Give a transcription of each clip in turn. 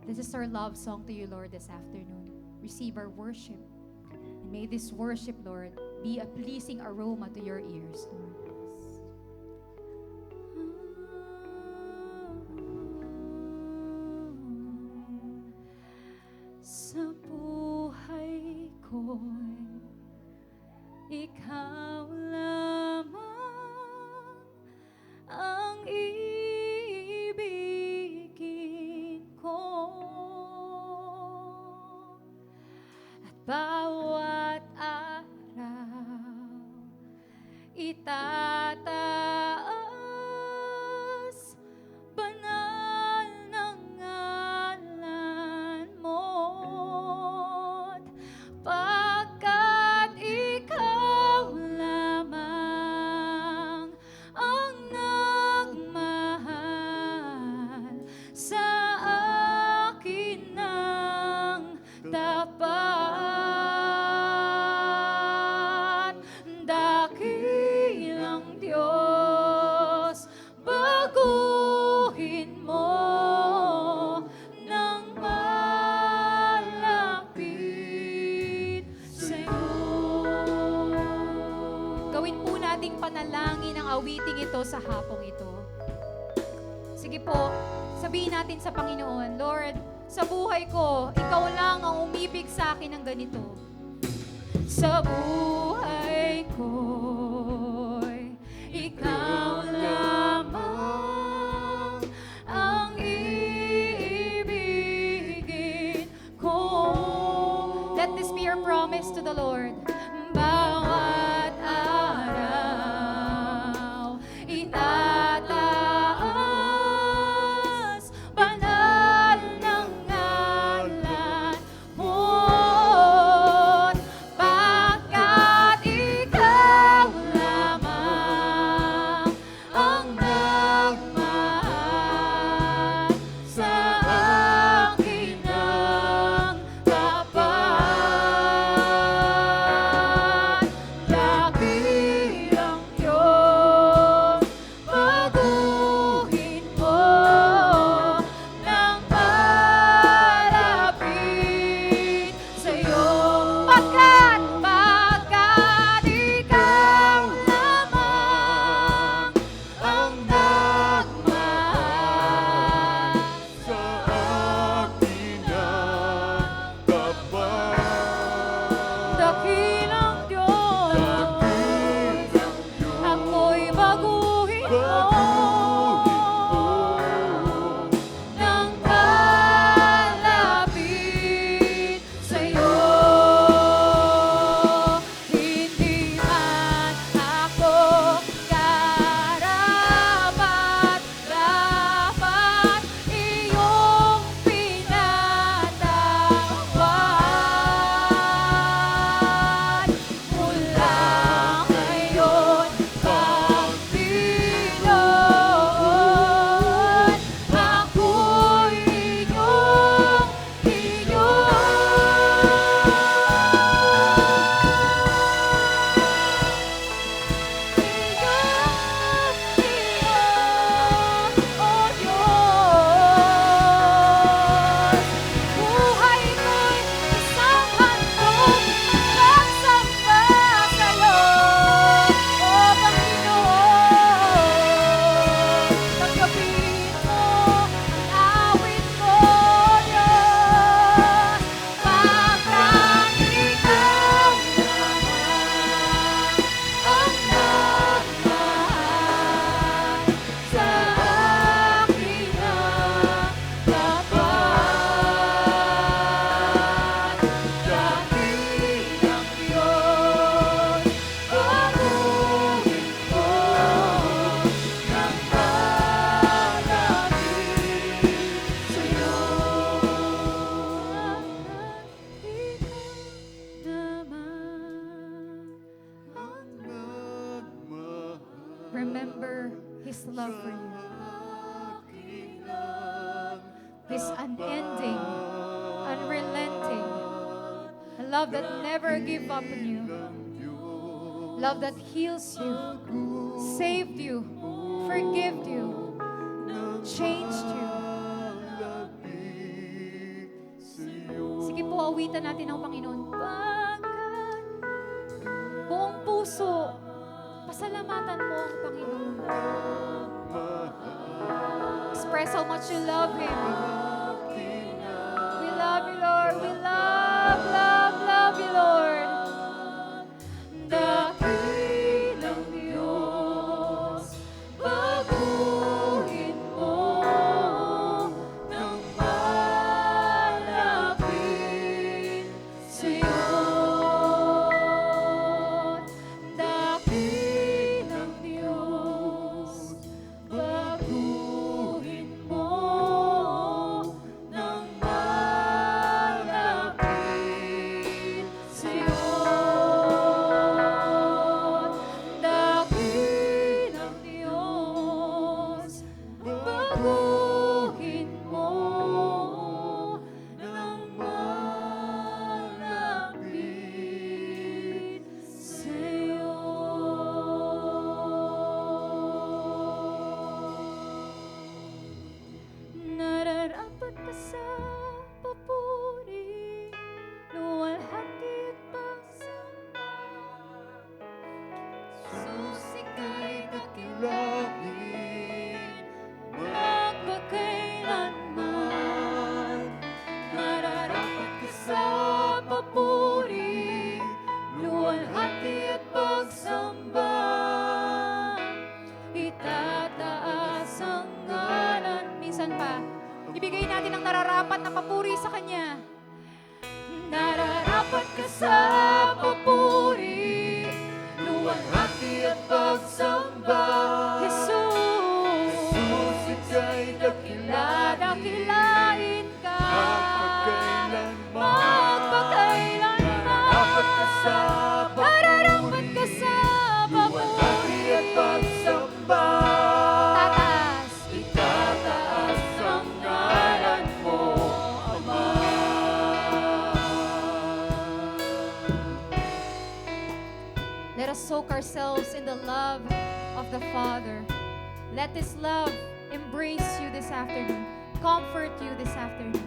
This is our love song to you, Lord, this afternoon. Receive our worship. And may this worship, Lord, be a pleasing aroma to your ears, Lord. Sa buhay ko'y ikaw lamang ang ibigin ko, at bawat araw itataas banal ng ngalan mo, pagkat ikaw lamang ang nagmahal sa akin ng tapat. Dakilang Diyos, baguhin mo ng malapit sa'yo. Gawin po nating panalangin ang awiting ito sa hapong ito. Sige po, sabihin natin sa Panginoon, Lord, sa buhay ko, ikaw lang ang umibig sa akin ng ganito. Sa buhay ko'y ikaw lamang ang iibigin ko. Let this be your promise to the Lord. Bawat araw itataas banal ng ngalan mo, pagkat ikaw lamang ang nagmahal sa akin ng tapat. Dakilang Diyos, baguhin mo ng malapit sa'yo, pagkat ikaw lamang ang nagmahal sa akin ang tapat. Dakilang Diyos, ako'y baguhin mo ng malapit sa'yo. Hindi man ako karapat-dapat iyong pinatawad. Mula ngayon, Panginoon, ako'y oh Diyos. Buhay ko'y isang handog pagsamba sa'yo, o Panginoon. Tanggapin mo ang awit ko, Diyos, pagkat ikaw lamang ang nagmahal sa akin ng tapat. Dakilang Diyos, baguhin mo ng malapit sa'yo. Remember His love for you. His unending, unrelenting, a love that never gives up on you. Love that heals you, saved you, forgave you, changed you. awitan natin ang Panginoon. Pagkat buong puso, pasalamatan mo ang Panginoon. Express how much you love Him. We love you, Lord. We love you, Lord. Dakilang Diyos, baguhin mo ng malapit sa'yo. Dakilang Diyos, baguhin mo ng malapit sa'yo. Dakilang Diyos, baguhin mo ng malapit sa'yo. Nararapat ka sa papuri, luwalhati at pagsamba. Susikay Langit, magpakailanman. Nararapat ka sa papuri, luwalhati at pagsamba. Itataas ang ngalan. Minsan pa, ibigay natin ang nararapat na papuri sa Kanya. Nararapat ka sa papuri, luwalhati at pagsamba. Jesus, ika'y dakilain ka. magpakailanman. Nararapat ka sa Nararapat ka sa luwalhati at pagsamba. Tataas. Itataas ang ngalan mo, Ama. Let us soak ourselves in the love of the Father. Let this love embrace you this afternoon, comfort you this afternoon.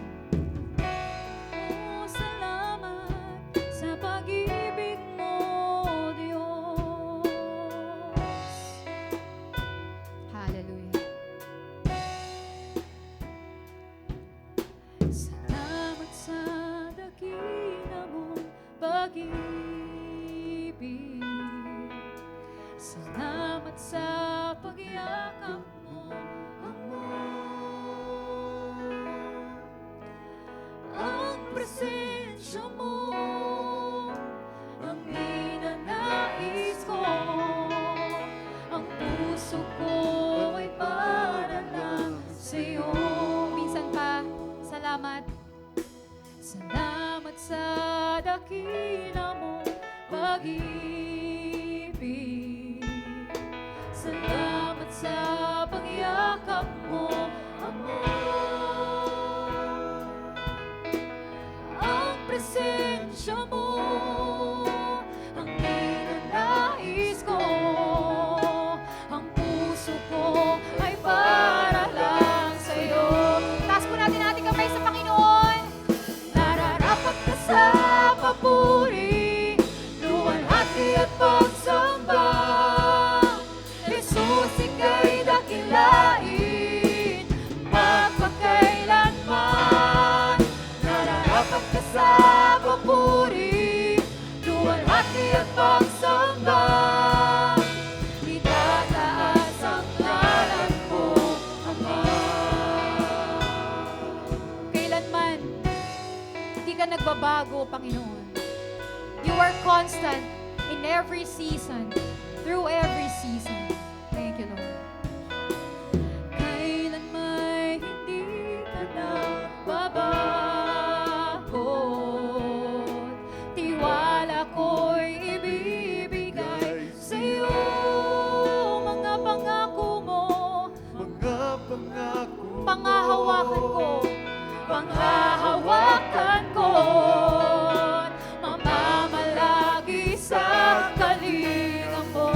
Oh, salamat sa pag-ibig mo, Diyos. Hallelujah. Salamat sa dakila mong pag-ibig. Salamat sa pagyakap mo, Ama. Ang presensya mo, ang ninanais ko. Ang puso ko ay para lang sa'yo. Minsan pa, salamat. Salamat sa dakila mong pag-ibig. Salamat sa pagyakap mo, Ama. Ang presensya mo, ang ninanais ko. Ang puso ko ay para lang sa'yo. Taas po natin ating kamay sa Panginoon. Nararapat ka sa papuri, luwalhati at pagsamba. Jesus, ika'y dakilain, magpakailanman. Nararapat ka sa papuri, luwalhati at pagsamba. Itataas ang ngalan mo, Ama. Kailanman, hindi ka nagbabago, Panginoon. You are constant in every season, through every season. Thank you, Lord. Kailan may hindi ka nagbabago, tiwala ko'y ibibigay sa'yo. Mga pangako mo, Mga pangako mo, panghahawakan ko, panghahawakan ko. Mamamalagi sa kalingap mo.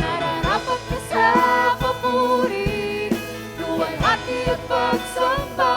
Nararapat ka sa papuri, luwalhati at pagsamba.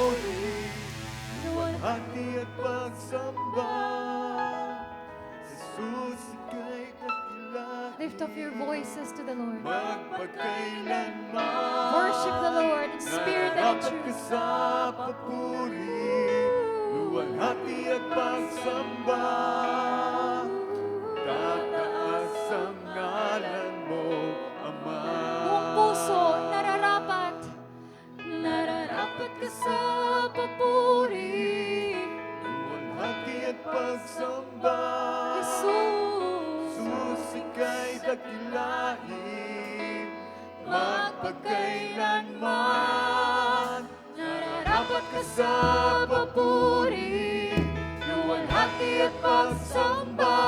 papuri, luwalhati at pagsamba. Jesus, ika'y dakilain. Lift up your voices to the Lord. Magpagkailanman. Worship the Lord in spirit and in Nararapat ka truth. sa papuri, luwalhati at pagsamba. Tataas ang ngalan mo, Ama. Buong puso, nararapat. Nararapat ka sa papuri. Luwalhati at pagsamba. Jesus. Jesus, ika'y dakilain, magpagkailanman. Nararapat ka sa papuri, luwalhati at pagsamba.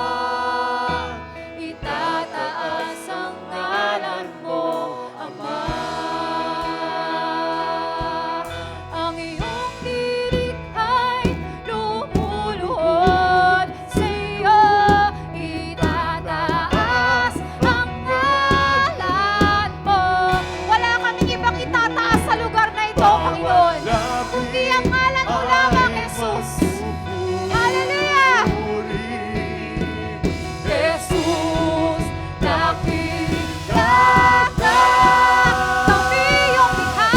Itataas ang ngalan mo, Ama. Ang iyong tirik ay lumuluhod sa iyo. Itataas ang ngalan mo. Wala kaming ibang itataas sa lugar na ito, Panginoon. Kundi ang ngalan mo lamang, Jesus. Hallelujah! Jesus, dakila ka. Kami iyong likha.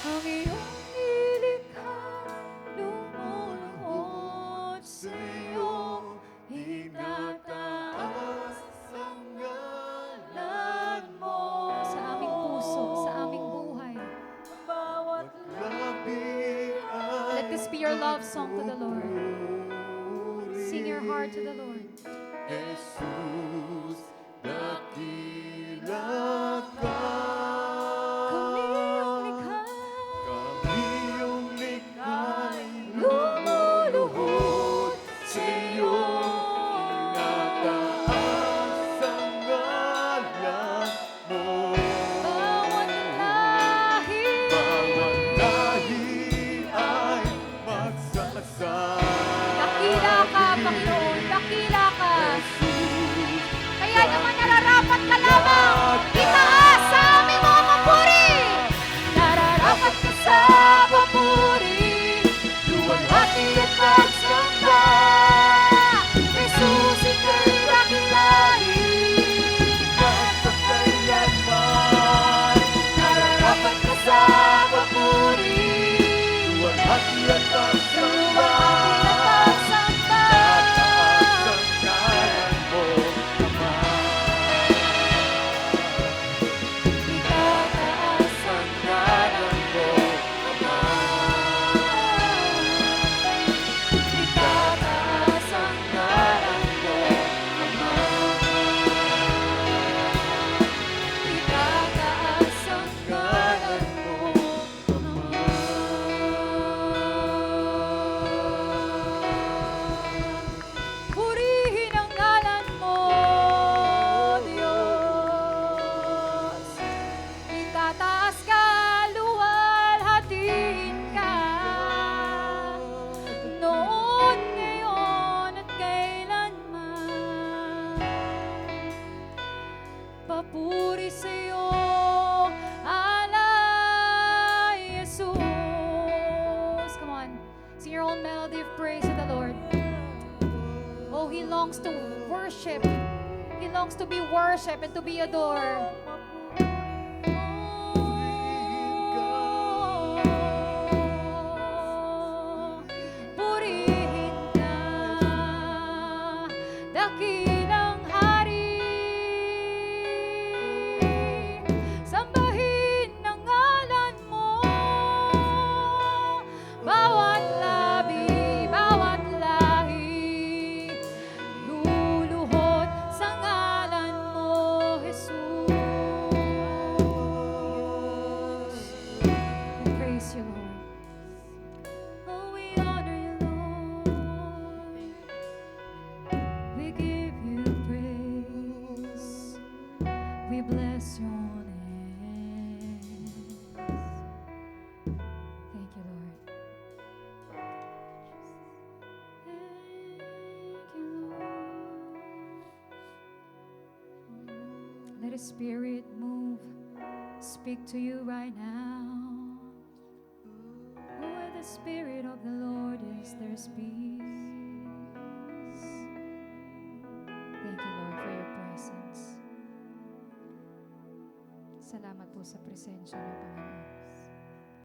Ang iyong nilikha, lumuluhod sa iyong itataas ang ngalan mo. Sa aming puso, sa aming buhay. Let this be your love song to the Lord. Sing your heart to the Lord. Jesus, dakila ka. Kami iyong likha, Kami iyong likha'y lumuluhod sa iyong inataas ang ngalan mo. bawat lahi. Bawat lahi ay magsasama. Dakila ka, Panginoon, dakila ka. Jesus, Kaya naman nararapat ka lamang. Itaas sa aming mga papuri. Nararapat ka sa papuri. Luwalhati at pagsamba. Jesus, ika'y dakilain. magpagkailanman. Nararapat ka sa papuri. Luwalhati at pagsamba. Luwalhati at pagsamba. Tataas ang ngalan mo, Ama. Itataas ang ngalan mo, Ama. Itataas ang ngalan mo, Ama. Itataas ang ngalan mo, Ama. Purihin ang ngalan mo, Diyos. Itataas ka, luwalhatiin ka. Noon, ngayon, at kailanman. Papuri sa'yo, alay, Jesus. Come on, sing your own melody of praise to the Lord. Oh, He longs to worship. He longs to be worshipped and to be adored. Purihin ka, dakilang hari. Sambahin ang ngalan mo. Bawat labi, bawat lahi, luluhod sa ngalan mo, Jesus. Holy Spirit, move. Speak to you right now. Where the Spirit of the Lord is, there's peace. Thank you, Lord, for your presence. Salamat po sa presensya ng Panginoon.